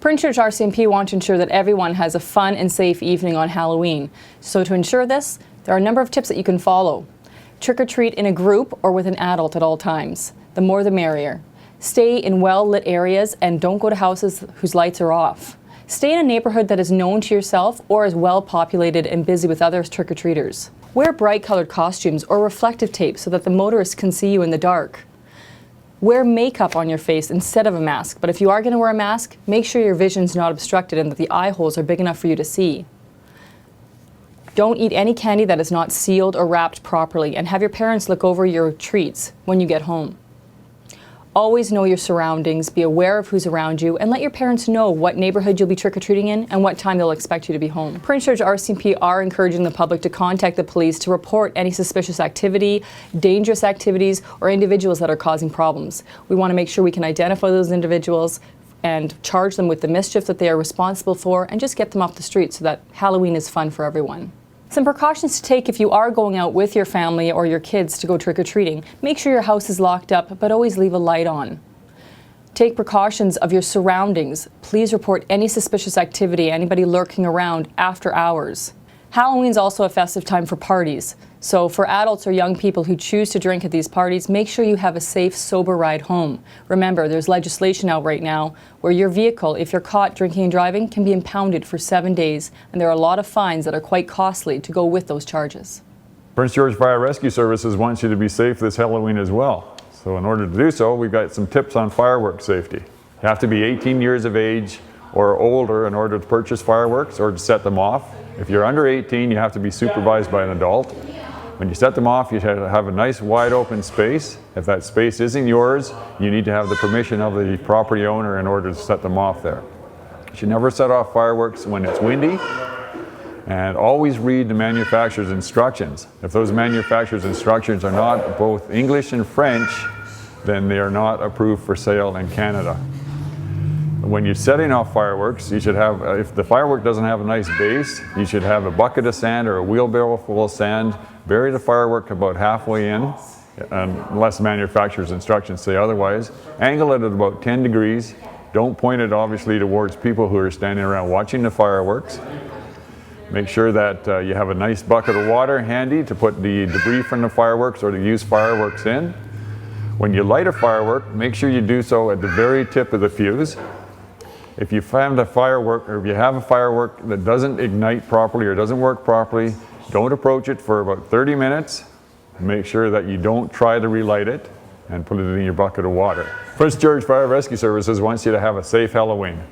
Prince George RCMP want to ensure that everyone has a fun and safe evening on Halloween. So to ensure this, there are a number of tips that you can follow. Trick-or-treat in a group or with an adult at all times. The more the merrier. Stay in well-lit areas and don't go to houses whose lights are off. Stay in a neighborhood that is known to yourself or is well populated and busy with other trick-or-treaters. Wear bright colored costumes or reflective tape so that the motorists can see you in the dark. Wear makeup on your face instead of a mask, but if you are going to wear a mask, make sure your vision's not obstructed and that the eye holes are big enough for you to see. Don't eat any candy that is not sealed or wrapped properly, and have your parents look over your treats when you get home. Always know your surroundings, be aware of who's around you, and let your parents know what neighborhood you'll be trick-or-treating in and what time they'll expect you to be home. Prince George RCMP are encouraging the public to contact the police to report any suspicious activity, dangerous activities, or individuals that are causing problems. We want to make sure we can identify those individuals and charge them with the mischief that they are responsible for and just get them off the street so that Halloween is fun for everyone. Some precautions to take if you are going out with your family or your kids to go trick-or-treating. Make sure your house is locked up, but always leave a light on. Take precautions of your surroundings. Please report any suspicious activity, anybody lurking around after hours. Halloween's also a festive time for parties. So for adults or young people who choose to drink at these parties, make sure you have a safe, sober ride home. Remember, there's legislation out right now where your vehicle, if you're caught drinking and driving, can be impounded for 7 days, and there are a lot of fines that are quite costly to go with those charges. Prince George Fire Rescue Services wants you to be safe this Halloween as well. So in order to do so, we've got some tips on fireworks safety. You have to be 18 years of age or older in order to purchase fireworks or to set them off. If you're under 18, you have to be supervised by an adult. When you set them off, you should have a nice wide open space. If that space isn't yours, you need to have the permission of the property owner in order to set them off there. You should never set off fireworks when it's windy, and always read the manufacturer's instructions. If those manufacturer's instructions are not both English and French, then they are not approved for sale in Canada. When you're setting off fireworks, you should have, if the firework doesn't have a nice base, you should have a bucket of sand or a wheelbarrow full of sand. Bury the firework about halfway in, unless manufacturer's instructions say otherwise. Angle it at about 10 degrees. Don't point it obviously towards people who are standing around watching the fireworks. Make sure that you have a nice bucket of water handy to put the debris from the fireworks or the used fireworks in. When you light a firework, make sure you do so at the very tip of the fuse. If you find a firework, or if you have a firework that doesn't ignite properly or doesn't work properly, don't approach it for about 30 minutes. Make sure that you don't try to relight it and put it in your bucket of water. Prince George Fire Rescue Services wants you to have a safe Halloween.